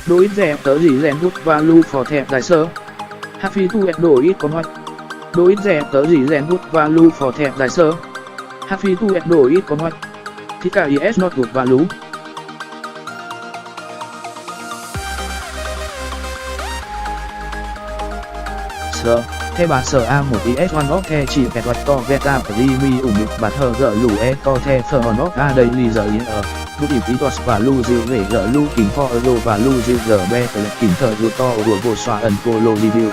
Do it there the good value for the dicer. Happy to add do it con what? Do it there the good value for the dicer. Happy to add do it con what? Thika is not good value. Sir, the bà sở A1 is one of the chỉ kẹt vật to beta premium but her gỡ e to the phở of a daily giờ in good if it was value zero về gỡ looking for a low value zero better king thờ to của vô xoa ẩn polo review.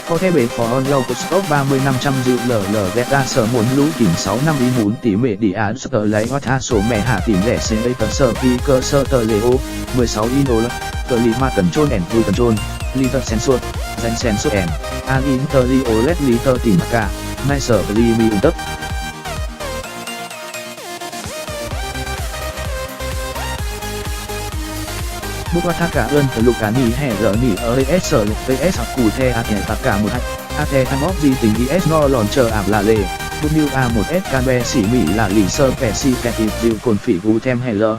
Có thể bể phó on low của stock 30-500 dịu LL beta sở muốn lũ kỉnh 6 năm ý muốn tỉ mệ đi án sở lấy hoa tha số mẹ hạ tìm lẻ xe tờ sở phi cơ sở tờ lệ ô 16 in đô la tờ lì ma cần trôn ẻn vui cần trôn lì tờ sen suốt danh sen suốt ẻn an in tờ lì ô led lì tờ tìm cả mai sở lì mi ủng tấp. Bút hoa thác cả ơn tờ lục cá nì hẻ rỡ nì ES sở lục VS hoặc củ the a thẻ tạc cả một hạch a thẻ tham óc di tình ES no lòn chờ ảm là lề bút new A1S can be xỉ mỉ là lì sơ kẻ si kẻ tịp dịu cồn phỉ gu thêm hẻ lơ.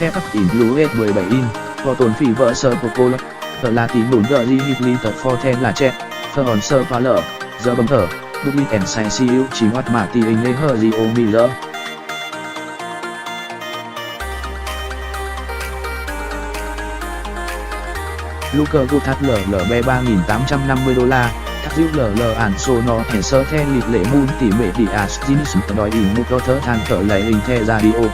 The các in blue 17 in vào tồn phỉ vợ sơ của cô lắc tờ là tí nổn gỡ di hít ly tờ for thêm là trẻ thờ hòn sơ phá lở giờ bấm thở Dublin and Sai Siêu chỉ hoạt mà tì hình lê hờ Rio Miller. Luca Gutat LLB 3.850 đô la, thác dịu LL ản số nó thẻ sơ the lịt lệ môn tỉ mệ đi as Ginis đòi in một đo thơ than thở lấy hình the radio.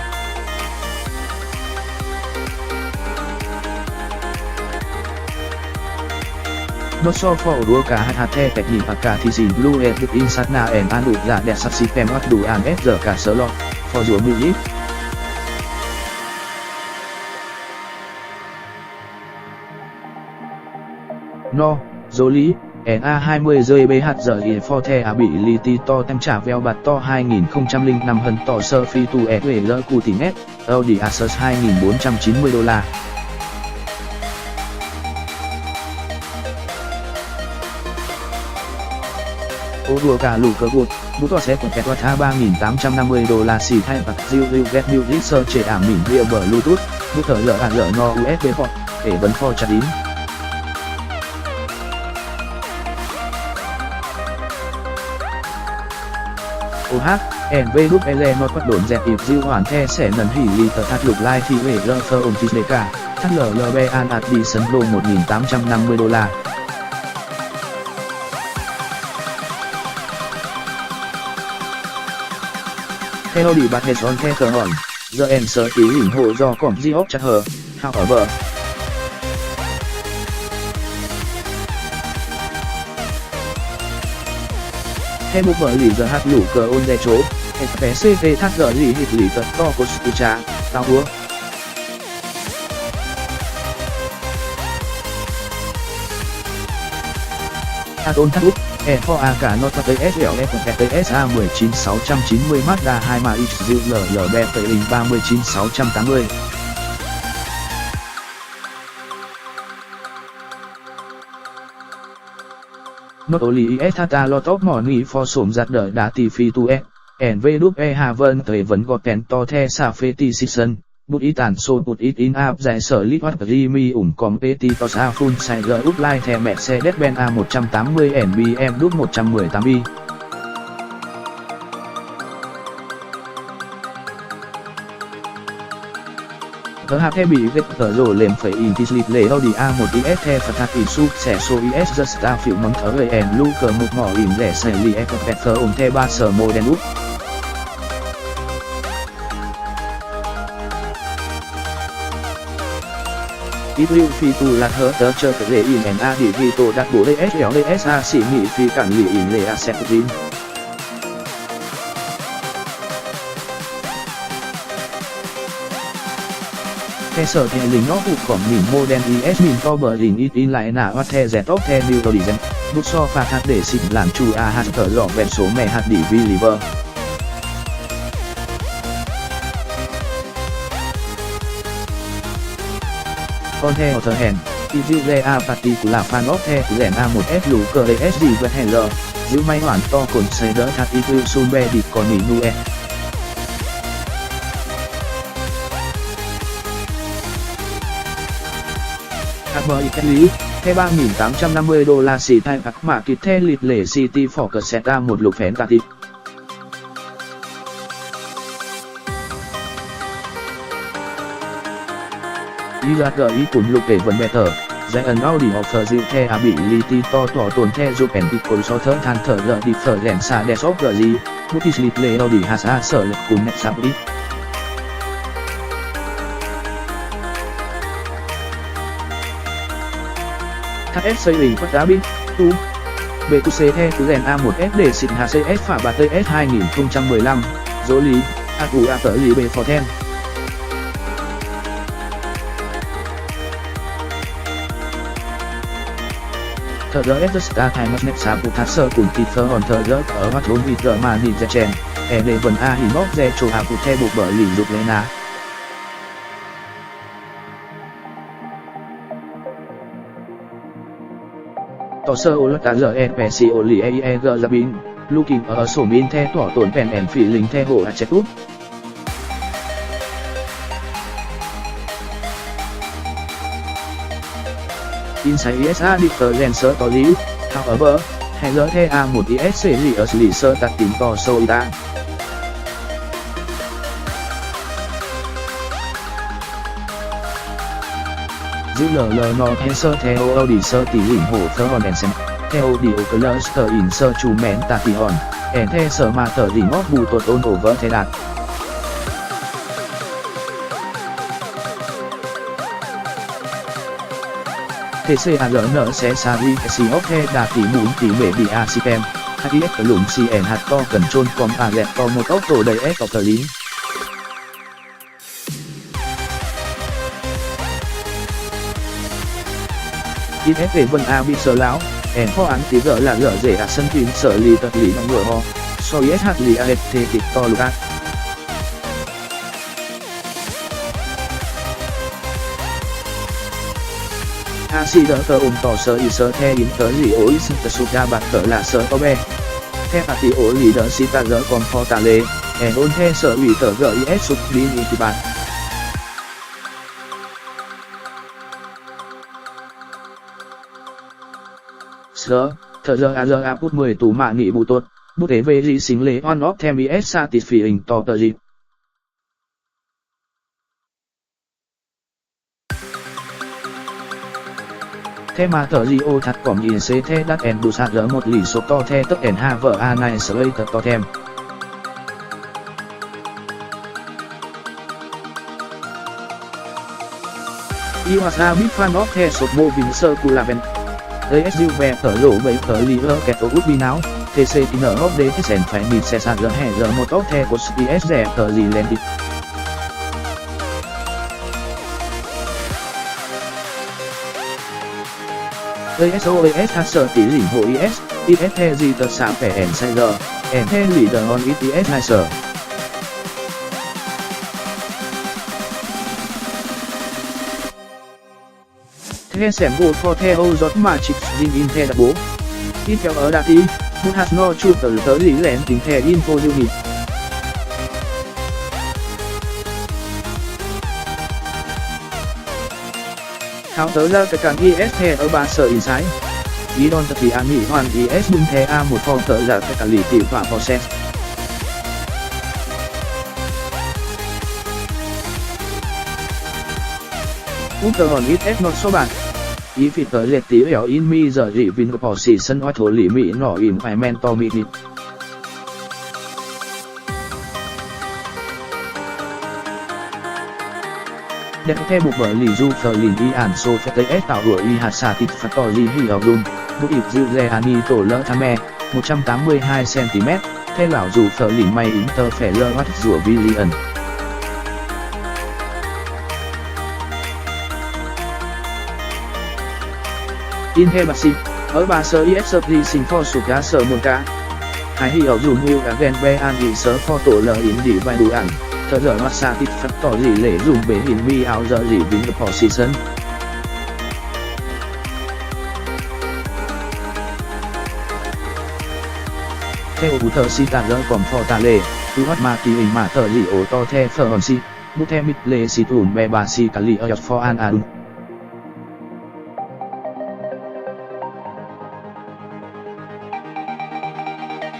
Not so for đua cả hạt the tạch nhị cả thì xin blue et được in sát na en an đủ giả đẹp sắc xịp em hoạt đủ an ép giờ cả sở lọt for rùa mưu ít. No, Jolie, NA20 rơi BH giờ in for the ability to tem trả veo bạt to 2005 hân to sơ phi tu et về lỡ cụ tỉnh net, Audi Asus 2.490 đô la. Ô đùa cả lũ cờ gột, bút tỏ sẽ của kẹt hoạt 3.850 đô la xì thay bạc diêu get music search chế ảm mỉm via bờ Bluetooth, bút thở lỡ no USB port, để vấn for chặt đín. OH, NV group ele nó quát đồn dẹp ịp diêu hoàn the sẽ nần hỉ lì tờ thắt lục lai thì về lơ phơ ổn thịt đề cả, thắt LLB an ạt đi sân đô 1.850 đô la. Theo đi bạc hết on the cờ hòn, giờ em sơ tí hình hộ do cỏm di ốc chặt hờ, hào ở bờ. Theo một vợ lì giờ hát lũ cờ ôn đe chố, hết bé CT thắt gỡ lì hịt lì tật to của Skucha, tao húa. Hát ôn thắt úp. E4A cả not TSLF TSA 19690 Mazda 2 mà XZU LLB Tây 39680. Not only is had a lot of money for some that the dati fee to it, and we look a haven't even gotten to the safety season. But it and so put it in up giải sở lit what premium competitors a full size outline the Mercedes-Benz A180 and BMW 118i. Tớ hạp the bị vết tờ rổ lềm phải in thì slip lệ Audi A1 IS the phát in suc sẽ so IS just a few months away and look một ngõ in lẻ sẽ li expect on the ba sở model út. It will phi tu là hở tớ chờ cái lệ in and a đi ghi tổ đặt bộ DSLDSA xỉ nghị phi cản lì in lệ asset in. Cái sở thể lính nó hụt cỏng mình modern IS mình to bờ lính ít in lại nả hoa the rẻ tóc the new đồ design. Bút so phạt hạt để xịn làm chủ a hạt thở rõ vẹn số mẹ hạt đi vi liver. Con theo thờ hèn, Izurea Particular Fan of The Curen A1S Luker ESG VHL, giữ may hoàn to cồn xây đỡ thắt Ibu Sunbe Địch Còn Nỉ Nue. Hammer Italy, The $3.850 xì thay các mạ kịch The Lịt Lể City for Caseta một lục phén tạp. IRGI cùng lục để vấn bè thở, Giant Audi offer dịu The ability to tỏa tồn The giúp and people so thở than thở lợ difference des of GG, Mutis Lịt Lể Audi has a sở lực cùng net sabit. KSCI Quát Đá Binh, Tu BQC The Curen A1S để xịn HCS phả bà TS 2015, Dỗ Lý, AQA tở Lý B for Them. Thờ rỡ Star Times Net Sa Putasser cùng Tither on thờ rỡ ở Hoạt Hôn Vịt Rỡ Mà Nịp Gia Chèn, Vần A Hình Bóc Dê Chô Hà Put The Buộc Bở Lỉ Dục Lê Ná. Tỏ sơ ô lật rỡ NPC ô lì EEG Gia Binh, Looking ở sổ min The tỏa tổn phèn ẻn phỉ lính The hộ chết út. Inside ISA Difference Story, however, Heller The A1 IS Seriously Starting to Show It. Giữ LL no Tensor Theo Audi Sơ Tỷ Lĩnh Hổ Thơ Hòn Đèn Xem, Theo Dio Cluster In Sơ Chủ Mén Tà Tỷ Hòn, En The Sở Mà Tờ Rỉ Móc Bù Tột Ôn Over The Đạt. TCARN sẽ Sari Casey of The Đà Tỷ Mún Tỷ Mệ Bị A System, HIS Lũng CN Hạt To Control Com A Lẹt To Một Ốc Tổ Đầy S of The Lính. IS về Vân A bị sở lão, en kho án tí gỡ là gỡ rể à sân tuyến sở lì tật lý bằng ngựa ho, so IS hạt lì AF thê tịch to lục ác. AC đỡ tờ ôm tỏ sở y sở the yếm tớ lì ối sinh tờ sụt ra bạc tờ là sở có bè. The bà tí ố lì đỡ xí ta gỡ còn phò tà lê, en ôn the sở ủy tờ gỡ IS sụt linh y tì bạc. Sơ, thờ giờ a put 10 tủ mạ nghị bù tốt, bút thế về gì xính lễ on off thêm IS satisfying to tờ gì. Thế mà tờ gì ô thật cỏm nhìn xế thế đắt en đủ sạt rỡ một lì số to the tức en ha vợ a này sở tờ to thêm. You are a big fan of the sột mô vinh sơ cụ là ven. ASU về tờ rổ bấy tờ lì ơ kẹt ổ út bi não, TC tí nở hốc đế sen phải mịt xe sạt rỡ hẻ rỡ một ốc the của SPS rẻ tờ gì lên đi. ASOAS hat sở tí lỉnh hộ IS the gì tờ xã vẻ ẻn sai rỡ, ẻn the lì đờ on IS hai sở. The xem go for theo giọt mà chích dinh in the đặc bố. Ít theo ở đà tí, một hạt no chụp tờ lý lén tính the info lưu nghịch. Tháo tớ ra cái cản IS the ở ba sở in sái. Ý đòn thật thì an nghỉ hoàn IS bung the A1 phong tớ ra cái cản lì tiểu phạm process. Út tờ hòn IS not số bản. Ý phỉ tớ liệt tí hẻo in mi giờ rỉ vinh bỏ xỉ sân hoa thổ lỉ mị nỏ im phải men to mị thịt. Đẹp theo buộc bởi lì du phở lìn y ản xô phép tới S tạo đuổi y hạt xà tịt phát tỏ gì hì ở lùn, bút ịt dịu dè ani tổ lỡ thăm me, 182cm, theo lão dù phở lìn may ính tơ phẻ lơ hoát rùa billion. In theo bạc xịp, ở bà sơ IS sơ pli sinh phò sụp giá sơ môn cá. Hai hì ở dùm hưu đã ghen bè an ý sơ phò tổ lỡ ính đi vai đủ ảnh. Thở rỡ hoa xa tít phát tỏ gì lễ dùng bế hình mi áo giờ gì vinh phò xì sân. theo Uther Sita Rơ Comfortale, Uhat Maki Hình Mã Thờ Lì Ổ To The Phở Hòn Si, Muthe Mít Lê Si Tùn Bè Bà Si Cà Lì Ở Yot For An Adun.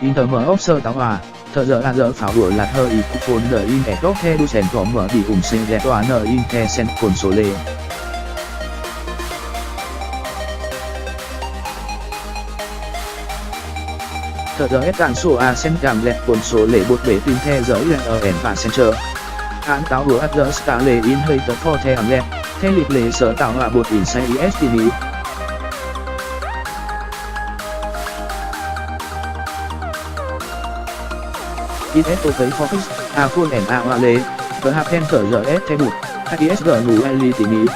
Inter mở ốc sơ táo hòa, thợ dỡ a dỡ pháo đùa là thơ y cục phôn nở in ẻ tốt the đu sen có mở đi sen ghé tòa nở in the sen cồn số lê. Thợ dỡ ép cạn sổ a sen cảm lẹt cồn số lê bột bể tin the dỡ lẹt ở ẻn và sen chờ. Án táo đùa át dỡ ska lê in hơi tớ pho the ảm lẹt, the liệt lê sở tạo hòa bột in say is tì ní. ISO thấy Focus, Afon and Awale, The Happen Thở RS Thế Bụt, HISG Ngủ Eli Tỉ Ní.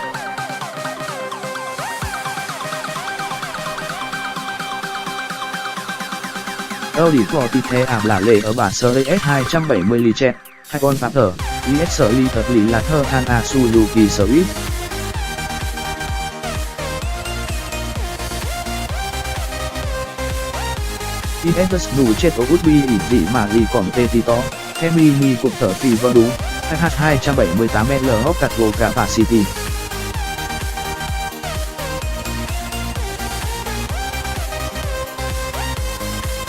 Audi Forti The Ảm Lả Lệ ở bản sơ AS 270 ly chết, hai con pháp thở, IS sở ly thật lý là thơ Han Suzuki sở ít. IS đủ chết ở Udby ỉ dị mà lì còn Petito, Hemi cụm thở Fever đúng, HH278L Hopcat Capacity.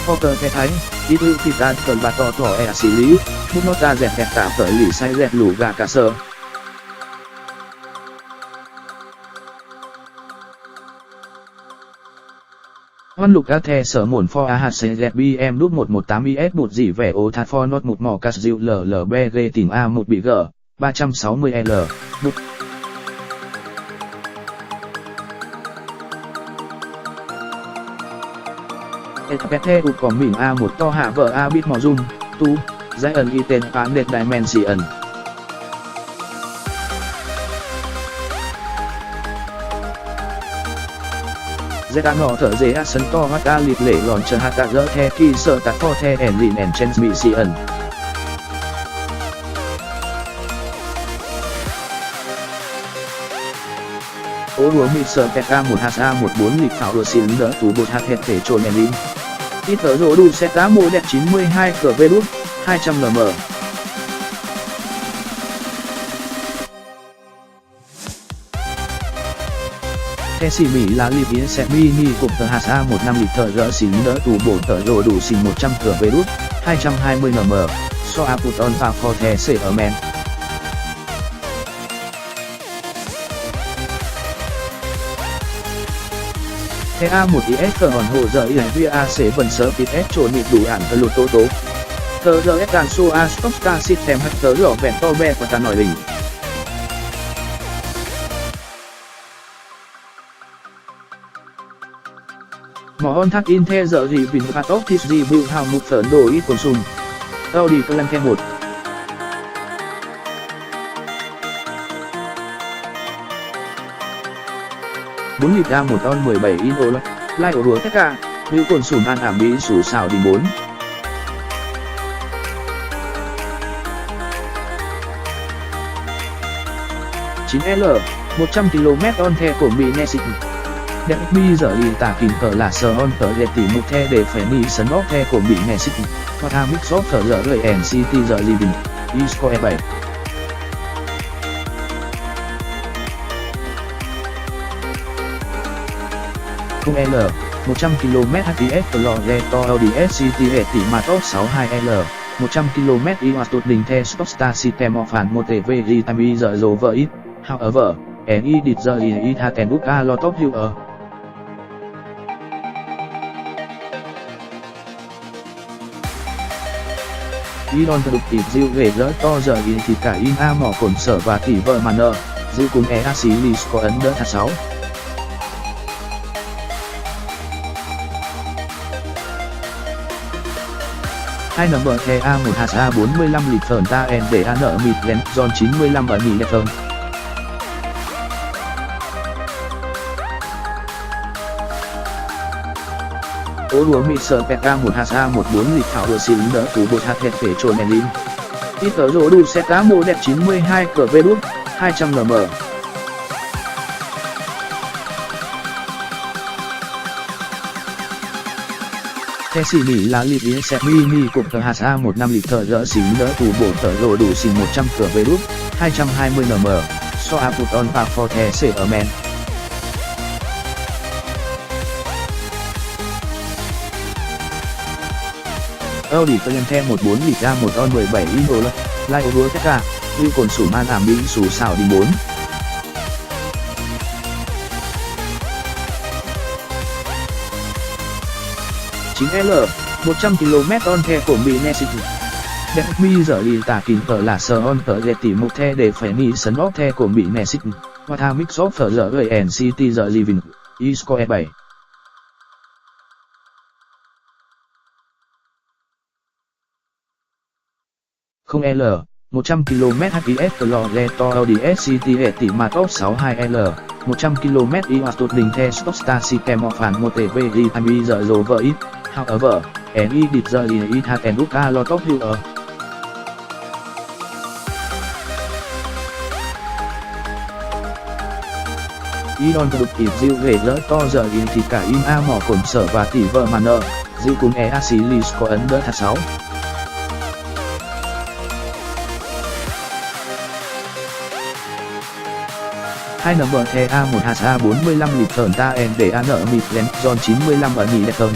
Fokker cái thánh, ít ưu thịt đàn cần bà tỏ tỏ e xí lý, bút nốt ra dẹt đẹp tạo tới lì say dẹt lũ gà cả sơ. Hoan lục các the sở mổn for AHC BM đút 118 IS một dỉ vẻ ô thạt for not một mỏ cắt dịu LLBG tìm A1 bị gỡ, 360L, bút. Etpethe ụt có mình A1 to hạ vợ A bit mỏ zoom, tu, giải ẩn y tên phán đệt dimension. Zeta nọ thở dễ a sân to mắt a liệt lệ lòn chờ hạt tạ dỡ the khi sợ tạt for the and lin and transmission. Ô đùa mịt sợ pet A1 hạt A14 lịch pháo đùa xin đỡ tú bột hạt hệt thể trồn and lin. Ít tớ rổ đủ set đá mô đẹp 92 cờ vê đút, 200mm. The xỉ Mỹ là lịp yến xe mini cụm tờ hạt A15 lịch thở rỡ xính đỡ tủ bổ tờ rổ đủ xình 100 cửa về đút, 220mm, so a put on và for the xể ở men. The A1IS cờ hòn hộ dở y via A xế vần sơ kịp S trồn mịt đủ ản tờ lụt tố tố. Thờ rỡ S đàn xô A stop star system hạch tớ rỏ vẹn to bè của ta nổi lình. Mỏ on thắt in the dở gì bình phạt ốc thịt gì bưu hào một phởn đồ ít cồn sùng. Audi Clan The 1. Bốn lít A1 on 17 in ô lai ổ đùa tất cả, như cồn sùng an ảm bí sủ xào đình 4. l 100 km on the của Mỹ Nesik. Đẹp mi giờ lì tả kìm cờ là sờ on cờ đẹp tỉ một the để phải ni sấn óc the của Mỹ Nesik. Thoát ham mix shop thở dở rời NCT giờ lì bình, Isco E7. Không L 100 km HTS Flore to Audi SCT hệ tỉ mà top 62L 100 km Iwas tụt đình the stop star system of an một TV time giờ dồ vợ ít. However, any did the it had can book a lot of you ở. Elon thực tịp dịu về rỡ to giờ in thì cả in A mỏ cồn sở và tỉ vợ mà nợ, dịu cùng EA xí lì có ấn đỡ thả 6. Hai number the A1 hạt A45 lịch phởn ta en để A nợ mịt len John 95 ở mì lệ phởn. Ô đùa mịt sợ pet A1 hạt A14 lịch thảo đùa xính đỡ tủ bột hạt hệt phể trồn en lin. Ít tớ rổ đủ set cá mô đẹp 92 cờ vê đút, 200mm. The xì nỉ là lịp ý xe mini cụm tờ hạt A15 lịp thờ rỡ xí nỡ tù bổ tờ lộ đủ xình 100 cửa về đút 220 nm. So a put on par for the xe ở men. Audi Cayenne 14 lít ra 1 on 17 inch Lai Odua Tekka, Lưu Cồn Sủ Man Ảm Mỹ Sủ Xảo Đình 4. L 100 km on the của Mỹ Nesik. Đẹp mi giờ lì tả kín tờ là sờ on tờ dệt tỉ một the để phải ni sấn óc the của Mỹ Nesik. Hoa tha mix of phở giờ gây NCT giờ living. Isco E7. Không L 100 km HPS Cloreto Audi SCT hệ tỉ mà top 62L 100 km Iwastot Đình The Stop Star System of Fan Mote Very Time giờ Rover It. However, any did the it had and look a lot of you Idon cực kịp dịu ghế lỡ to giờ in thì cả in a mỏ cổn sở và tỉ vợ mà nợ, dịu cùng e a xí lì có ấn đỡ thật 6. Hai number the A1 hạt A45 lịp thờn ta en để A nợ mịt lén John 95 ở nhì đẹp hơn.